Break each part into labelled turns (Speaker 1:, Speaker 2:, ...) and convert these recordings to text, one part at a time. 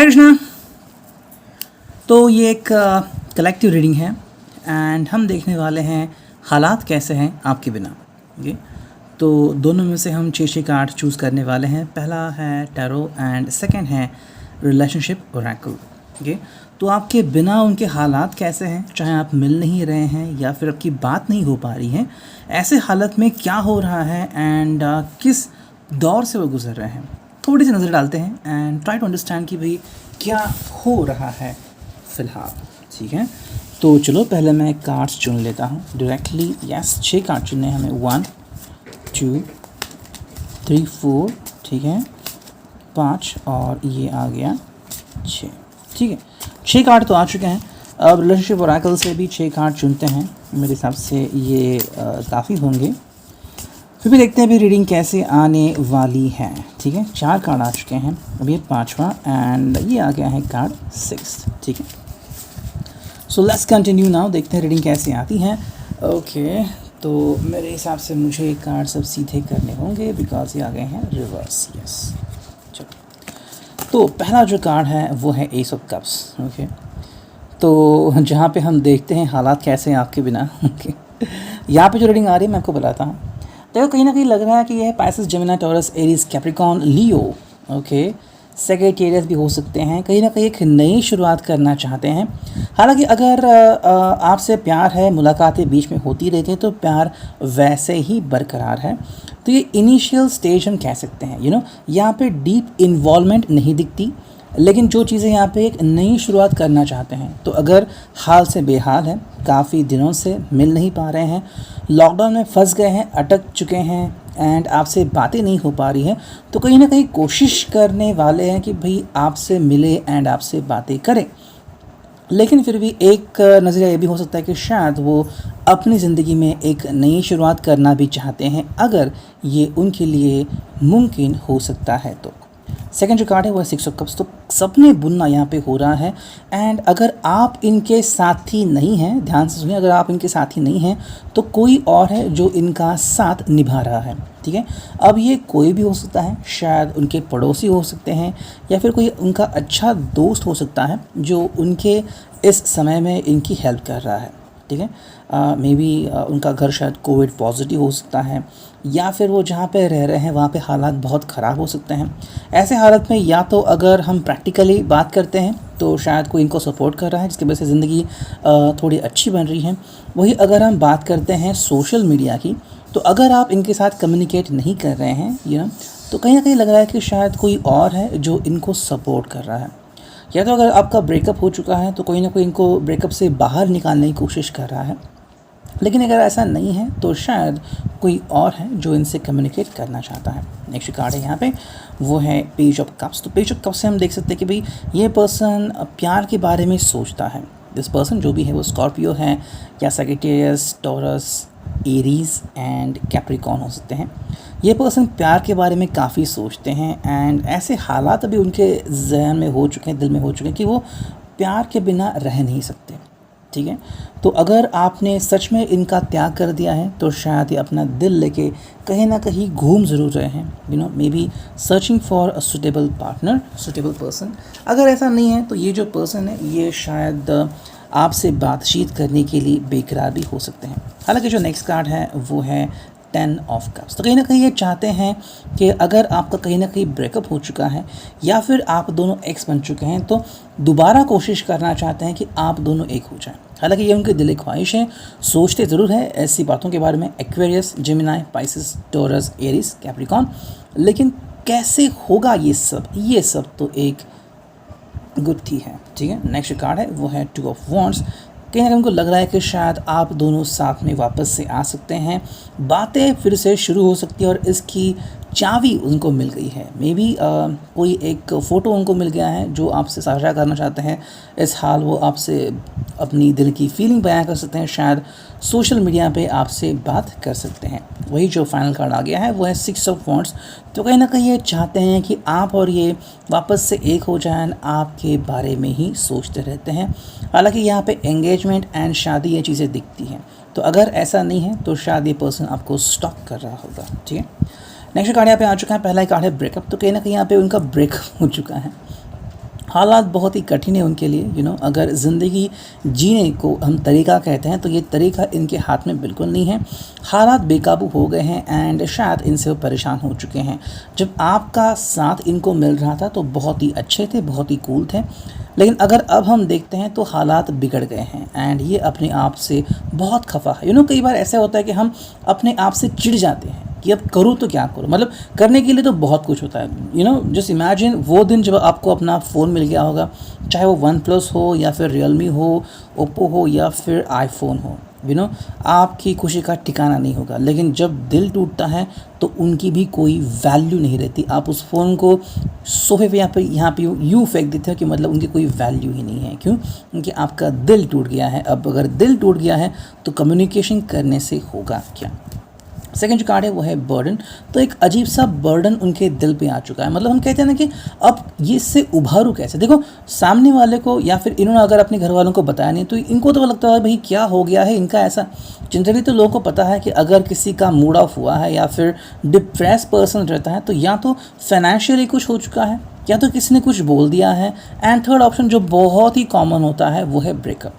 Speaker 1: हरे कृष्णा। तो ये एक कलेक्टिव रीडिंग है एंड हम देखने वाले हैं हालात कैसे हैं आपके बिना। ओके, तो दोनों में से हम 6 कार्ड चूज़ करने वाले हैं। पहला है टैरो एंड सेकंड है रिलेशनशिप ओरेकल। ओके, तो आपके बिना उनके हालात कैसे हैं, चाहे आप मिल नहीं रहे हैं या फिर आपकी बात नहीं हो पा रही है, ऐसे हालत में क्या हो रहा है एंड किस दौर से वो गुजर रहे हैं। थोड़ी सी नज़र डालते हैं एंड ट्राई टू अंडरस्टैंड कि भाई क्या हो रहा है फ़िलहाल। ठीक है, तो चलो पहले मैं कार्ड्स चुन लेता हूँ डायरेक्टली। यस, 6 कार्ड चुनने हमें, 1 2 3 4, ठीक है, 5 और ये आ गया 6। ठीक है, 6 कार्ड तो आ चुके हैं। अब रिलेशनशिप ओरेकल से भी 6 कार्ड चुनते हैं। मेरे हिसाब से ये काफ़ी होंगे, फिर भी देखते हैं अभी रीडिंग कैसे आने वाली है। ठीक है, 4 कार्ड आ चुके हैं, अभी 5वां एंड ये आ गया है कार्ड 6। ठीक है, सो लेट्स कंटिन्यू नाउ, देखते हैं रीडिंग कैसे आती है। ओके, तो मेरे हिसाब से मुझे ये कार्ड सब सीधे करने होंगे बिकॉज ये आ गए हैं रिवर्स। यस, चलो, तो पहला जो कार्ड है वो है एस ऑफ कप्स। ओके, तो जहाँ पे हम देखते हैं हालात कैसे हैं आपके बिना। ओके, यहाँ पे जो रीडिंग आ रही है मैं आपको बताता हूँ। देखो, कहीं ना कहीं लग रहा है कि यह Pisces, Gemini, Taurus, Aries, Capricorn, Leo, okay, Sagittarius भी हो सकते हैं। कहीं ना कहीं एक नई शुरुआत करना चाहते हैं। हालांकि अगर आपसे प्यार है, मुलाकातें बीच में होती रहती हैं, तो प्यार वैसे ही बरकरार है। तो ये इनिशियल स्टेज हम कह सकते हैं। यहाँ पे डीप इन्वॉल्वमेंट नहीं दिखती, लेकिन जो चीज़ें यहाँ पे एक नई शुरुआत करना चाहते हैं। तो अगर हाल से बेहाल है, काफ़ी दिनों से मिल नहीं पा रहे हैं, लॉकडाउन में फंस गए हैं, अटक चुके हैं एंड आपसे बातें नहीं हो पा रही हैं, तो कहीं ना कहीं कोशिश करने वाले हैं कि भाई आपसे मिले एंड आपसे बातें करें। लेकिन फिर भी एक नज़रिया ये भी हो सकता है कि शायद वो अपनी ज़िंदगी में एक नई शुरुआत करना भी चाहते हैं, अगर ये उनके लिए मुमकिन हो सकता है तो। सेकंड जो कार्ड है वो है 6 ऑफ कप्स। तो सपने बुनना यहाँ पे हो रहा है एंड अगर आप इनके साथी नहीं हैं, ध्यान से सुनिए, अगर आप इनके साथी नहीं हैं तो कोई और है जो इनका साथ निभा रहा है। ठीक है, अब ये कोई भी हो सकता है, शायद उनके पड़ोसी हो सकते हैं या फिर कोई उनका अच्छा दोस्त हो सकता है जो उनके इस समय में इनकी हेल्प कर रहा है। ठीक है, मे बी उनका घर शायद कोविड पॉजिटिव हो सकता है या फिर वो जहाँ पे रह रहे हैं वहाँ पे हालात बहुत ख़राब हो सकते हैं। ऐसे हालत में या तो अगर हम प्रैक्टिकली बात करते हैं तो शायद कोई इनको सपोर्ट कर रहा है जिसकी वजह से ज़िंदगी थोड़ी अच्छी बन रही है। वही अगर हम बात करते हैं सोशल मीडिया की, तो अगर आप इनके साथ कम्युनिकेट नहीं कर रहे हैं तो कहीं ना कहीं लग रहा है कि शायद कोई और है जो इनको सपोर्ट कर रहा है। या तो अगर आपका ब्रेकअप हो चुका है तो कोई ना कोई इनको ब्रेकअप से बाहर निकालने की कोशिश कर रहा है। लेकिन अगर ऐसा नहीं है तो शायद कोई और है जो इनसे कम्युनिकेट करना चाहता है। नेक्स्ट कार्ड है यहाँ पे, वो है पेज ऑफ कप्स। तो पेज ऑफ कप्स से हम देख सकते हैं कि भाई ये पर्सन प्यार के बारे में सोचता है। दिस पर्सन जो भी है वो स्कॉर्पियो है या Sagittarius, taurus, Aries and Capricorn हो सकते हैं। ये पर्सन प्यार के बारे में काफ़ी सोचते हैं एंड ऐसे हालात अभी उनके जहन में हो चुके हैं, दिल में हो चुके हैं कि वो प्यार के बिना रह नहीं सकते। ठीक है, तो अगर आपने सच में इनका त्याग कर दिया है तो शायद ये अपना दिल लेके कहीं ना कहीं घूम ज़रूर रहे हैं, may be searching for a suitable partner, suitable person. अगर ऐसा नहीं है तो ये जो पर्सन है ये शायद आपसे बातचीत करने के लिए बेकरार भी हो सकते हैं। हालांकि जो नेक्स्ट कार्ड है वो है 10 ऑफ कप्स। तो कहीं ना कहीं ये चाहते हैं कि अगर आपका कहीं ना कहीं ब्रेकअप हो चुका है या फिर आप दोनों एक्स बन चुके हैं तो दोबारा कोशिश करना चाहते हैं कि आप दोनों एक हो जाएं। हालांकि ये उनकी दिली ख्वाहिश है, सोचते ज़रूर है ऐसी बातों के बारे में, Aquarius, Gemini, Pisces, taurus, Aries, Capricorn. लेकिन कैसे होगा ये सब तो एक गुत्थी है। ठीक है, नेक्स्ट कार्ड है वो है 2 ऑफ वॉन्ड्स। कहीं ना कहीं उनको लग रहा है कि शायद आप दोनों साथ में वापस से आ सकते हैं, बातें फिर से शुरू हो सकती है और इसकी चाबी उनको मिल गई है। मे बी कोई एक फ़ोटो उनको मिल गया है जो आपसे साझा करना चाहते हैं। इस हाल वो आपसे अपनी दिल की फीलिंग बयां कर सकते हैं, शायद सोशल मीडिया पे आपसे बात कर सकते हैं। वही जो फाइनल कार्ड आ गया है वो है 6 ऑफ वॉन्ड्स। तो कहीं ना कहीं ये चाहते हैं कि आप और ये वापस से एक हो जाएं, आपके बारे में ही सोचते रहते हैं। हालांकि यहाँ पे एंगेजमेंट एंड शादी ये चीज़ें दिखती हैं, तो अगर ऐसा नहीं है तो शायद ये पर्सन आपको स्टॉक कर रहा होगा। ठीक है, नेक्स्ट कार्ड यहाँ पे आ चुका है, पहला ही कार्ड है ब्रेकअप। तो कहीं ना कहीं यहाँ पे उनका ब्रेकअप हो चुका है। हालात बहुत ही कठिन है उनके लिए, अगर ज़िंदगी जीने को हम तरीका कहते हैं तो ये तरीका इनके हाथ में बिल्कुल नहीं है। हालात बेकाबू हो गए हैं एंड शायद इनसे वो परेशान हो चुके हैं। जब आपका साथ इनको मिल रहा था तो बहुत ही अच्छे थे, बहुत ही कूल थे, लेकिन अगर अब हम देखते हैं तो हालात बिगड़ गए हैं एंड ये अपने आप से बहुत खफा है। कई बार ऐसा होता है कि हम अपने आप से चिढ़ जाते हैं कि अब करूँ तो क्या करूँ, मतलब करने के लिए तो बहुत कुछ होता है। जस्ट इमेजिन वो दिन जब आपको अपना फ़ोन मिल गया होगा, चाहे वो वन प्लस हो या फिर रियलमी हो, ओप्पो हो या फिर आईफोन हो, आपकी खुशी का ठिकाना नहीं होगा। लेकिन जब दिल टूटता है तो उनकी भी कोई वैल्यू नहीं रहती। आप उस फ़ोन को सोफे पे यहाँ पे यूँ फेंक देते हो कि मतलब उनकी कोई वैल्यू ही नहीं है। क्यों? क्योंकि आपका दिल टूट गया है। अब अगर दिल टूट गया है तो कम्युनिकेशन करने से होगा क्या? सेकंड जो कार्ड है वो है बर्डन। तो एक अजीब सा बर्डन उनके दिल पे आ चुका है। मतलब हम कहते हैं ना कि अब ये इससे उभारू कैसे। देखो, सामने वाले को या फिर इन्होंने अगर अपने घर वालों को बताया नहीं तो इनको तो लगता है भाई क्या हो गया है इनका ऐसा। जनरली तो लोगों को पता है कि अगर किसी का मूड ऑफ हुआ है या फिर डिप्रेस पर्सन रहता है तो या तो फाइनेंशियली कुछ हो चुका है या तो किसी ने कुछ बोल दिया है, एंड थर्ड ऑप्शन जो बहुत ही कॉमन होता है वो है ब्रेकअप।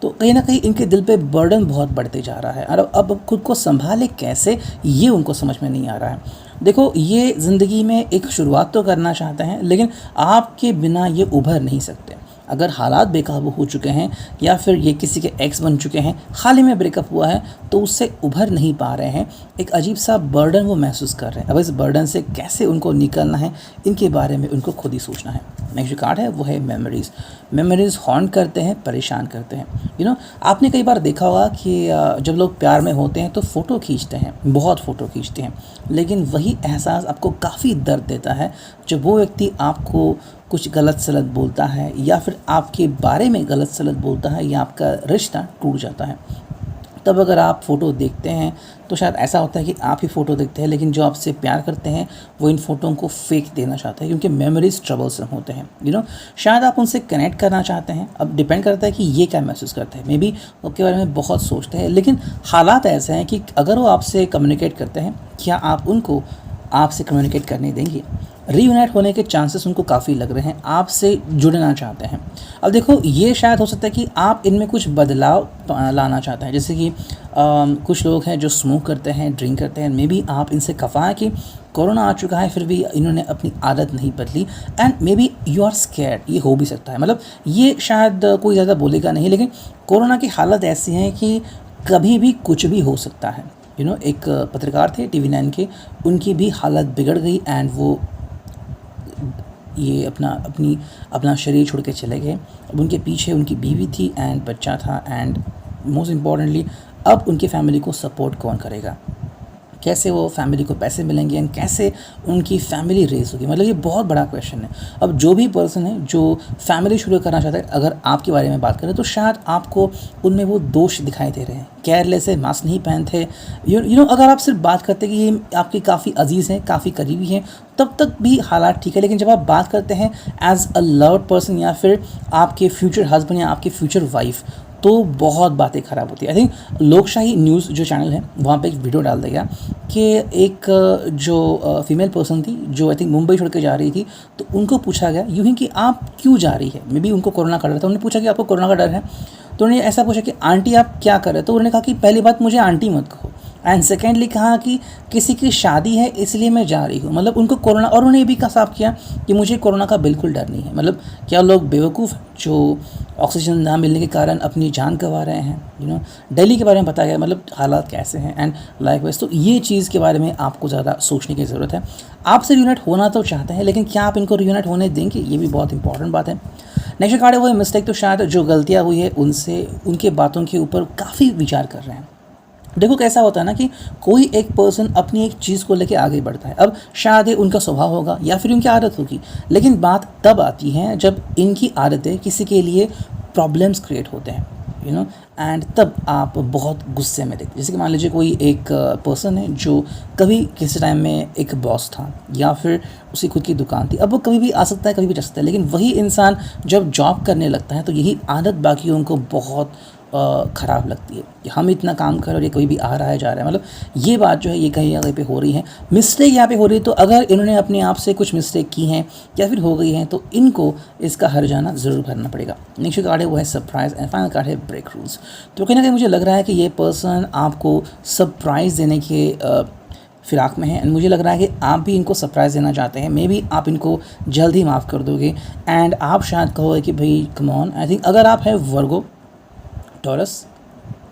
Speaker 1: तो कहीं ना कहीं इनके दिल पे बर्डन बहुत बढ़ते जा रहा है और अब खुद को संभाले कैसे ये उनको समझ में नहीं आ रहा है। देखो, ये ज़िंदगी में एक शुरुआत तो करना चाहते हैं लेकिन आपके बिना ये उभर नहीं सकते। अगर हालात बेकाबू हो चुके हैं या फिर ये किसी के एक्स बन चुके हैं, हाल ही में ब्रेकअप हुआ है तो उससे उभर नहीं पा रहे हैं, एक अजीब सा बर्डन वो महसूस कर रहे हैं। अब इस बर्डन से कैसे उनको निकलना है इनके बारे में उनको खुद ही सोचना है। नेक्स्ट जो कार्ड है वो है मेमोरीज़। मेमोरीज़ हॉन्ट करते हैं, परेशान करते हैं। आपने कई बार देखा होगा कि जब लोग प्यार में होते हैं तो फ़ोटो खींचते हैं, बहुत फ़ोटो खींचते हैं, लेकिन वही एहसास आपको काफ़ी दर्द देता है जब वो व्यक्ति आपको कुछ गलत सलत बोलता है या फिर आपके बारे में गलत सलत बोलता है या आपका रिश्ता टूट जाता है। तब अगर आप फ़ोटो देखते हैं तो शायद ऐसा होता है कि आप ही फ़ोटो देखते हैं, लेकिन जो आपसे प्यार करते हैं वो इन फ़ोटों को फेंक देना चाहते हैं क्योंकि मेमोरीज ट्रबल्सम होते हैं। शायद आप उनसे कनेक्ट करना चाहते हैं। अब डिपेंड करता है कि ये क्या महसूस करते हैं। मे बी उसके बारे में बहुत सोचते हैं, लेकिन हालात ऐसे हैं कि अगर वो आपसे कम्युनिकेट करते हैं, क्या आप उनको आपसे कम्युनिकेट करने देंगे? रीयूनाइट होने के चांसेस उनको काफ़ी लग रहे हैं, आपसे जुड़ना चाहते हैं। अब देखो, ये शायद हो सकता है कि आप इनमें कुछ बदलाव लाना चाहते हैं। जैसे कि कुछ लोग हैं जो स्मोक करते हैं, ड्रिंक करते हैं। मे बी आप इनसे कहा है कि कोरोना आ चुका है फिर भी इन्होंने अपनी आदत नहीं बदली, and may be you are scared. ये हो भी सकता है, मतलब ये शायद कोई ज़्यादा बोलेगा नहीं, लेकिन कोरोना की हालत ऐसी है कि कभी भी कुछ भी हो सकता है। एक पत्रकार थे TV9 के, उनकी भी हालत बिगड़ गई एंड वो ये अपना शरीर छोड़ के चले गए। अब उनके पीछे उनकी बीवी थी एंड बच्चा था, एंड मोस्ट इम्पॉर्टेंटली अब उनकी फैमिली को सपोर्ट कौन करेगा? कैसे वो फैमिली को पैसे मिलेंगे एंड कैसे उनकी फैमिली रेज होगी? मतलब ये बहुत बड़ा क्वेश्चन है। अब जो भी पर्सन है जो फैमिली शुरू करना चाहता है, अगर आपके बारे में बात करें तो शायद आपको उनमें वो दोष दिखाई दे रहे हैं। केयरलेस है, मास्क नहीं पहनते, अगर आप सिर्फ बात करते कि ये आपके काफ़ी अजीज़ हैं, काफ़ी करीबी हैं, तब तक भी हालात ठीक है। लेकिन जब आप बात करते हैं एज अ लव्ड पर्सन या फिर आपके फ्यूचर हस्बैंड या आपके फ्यूचर वाइफ, तो बहुत बातें ख़राब होती है। आई थिंक लोकशाही न्यूज़ जो चैनल है वहाँ पे एक वीडियो डाल देगा कि एक जो फीमेल पर्सन थी जो आई थिंक मुंबई छोड़ के जा रही थी, तो उनको पूछा गया यूँ ही कि आप क्यों जा रही है। मे बी उनको कोरोना का डर था। उन्होंने पूछा कि आपको कोरोना का डर है, तो उन्होंने ऐसा पूछा कि आंटी आप क्या कर रहे? तो उन्होंने कहा कि पहली बात मुझे आंटी मत कहो, एंड सेकेंडली कहा कि किसी की शादी है इसलिए मैं जा रही हूँ। मतलब उनको कोरोना, और उन्होंने ये भी साफ किया कि मुझे कोरोना का बिल्कुल डर नहीं है। मतलब क्या लोग बेवकूफ़ जो ऑक्सीजन ना मिलने के कारण अपनी जान गंवा रहे हैं? दिल्ली के बारे में बताया गया, मतलब हालात कैसे हैं एंड लाइक वाइज। तो ये चीज़ के बारे में आपको ज़्यादा सोचने की ज़रूरत है। आपसे रीयूनाइट होना तो चाहते हैं, लेकिन क्या आप इनको रीयूनाइट होने देंगे? ये भी बहुत इंपॉर्टेंट बात है। नेक्स्ट कार्ड है वो है मिस्टेक। तो शायद जो गलतियाँ हुई है उनसे उनके बातों के ऊपर काफ़ी विचार कर रहे हैं। देखो कैसा होता है ना कि कोई एक पर्सन अपनी एक चीज़ को लेके आगे बढ़ता है। अब शायद ये उनका स्वभाव होगा या फिर उनकी आदत होगी, लेकिन बात तब आती है जब इनकी आदतें किसी के लिए प्रॉब्लम्स क्रिएट होते हैं, एंड तब आप बहुत गुस्से में देखते। जैसे कि मान लीजिए कोई एक पर्सन है जो कभी किसी टाइम में एक बॉस था या फिर उसकी खुद की दुकान थी। अब वो कभी भी आ सकता है, कभी भी जा सकता है, लेकिन वही इंसान जब जॉब करने लगता है तो यही आदत बाकियों को बहुत ख़राब लगती है कि हम इतना काम कर और ये कोई भी आ रहा है जा रहा है, मतलब ये बात जो है ये कहीं जगह पे हो रही है, मिस्टेक यहाँ पे हो रही है। तो अगर इन्होंने अपने आप से कुछ मिस्टेक की हैं या फिर हो गई हैं तो इनको इसका हर्जाना ज़रूर भरना पड़ेगा। नेक्स्ट कार्ड है वो है सरप्राइज़ एंड फाइनल कार्ड है ब्रेक रूल्स। तो कहीं ना कहीं मुझे लग रहा है कि ये पर्सन आपको सरप्राइज़ देने के फिराक में है एंड मुझे लग रहा है कि आप भी इनको सरप्राइज़ देना चाहते हैं। मे बी आप इनको जल्द ही माफ़ कर दोगे एंड आप शायद कहोगे कि भाई कम ऑन। आई थिंक अगर आप है वर्गो, टॉरस,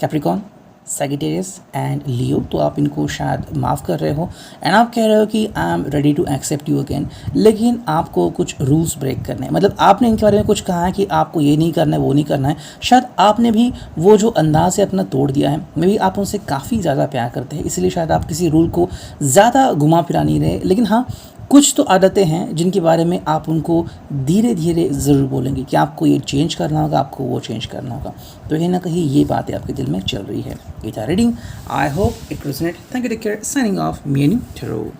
Speaker 1: कैप्रिकॉन, सैजिटेरियस एंड लियो तो आप इनको शायद माफ़ कर रहे हो एंड आप कह रहे हो कि I am ready to accept you again, लेकिन आपको कुछ रूल्स ब्रेक करने हैं। मतलब आपने इनके बारे में कुछ कहा है कि आपको ये नहीं करना है, वो नहीं करना है, शायद आपने भी वो जो अंदाज है अपना तोड़ दिया है। मे बी आप उनसे काफ़ी ज़्यादा प्यार करते हैं, इसलिए शायद आप किसी रूल को ज़्यादा घुमा फिरा नहीं रहे, लेकिन हाँ कुछ तो आदतें हैं जिनके बारे में आप उनको धीरे धीरे ज़रूर बोलेंगे कि आपको ये चेंज करना होगा, आपको वो चेंज करना होगा। तो कहीं ना कहीं ये बातें आपके दिल में चल रही है। Gita reading, I hope it resonate. Thank you, take care, signing off, me and you, tarot.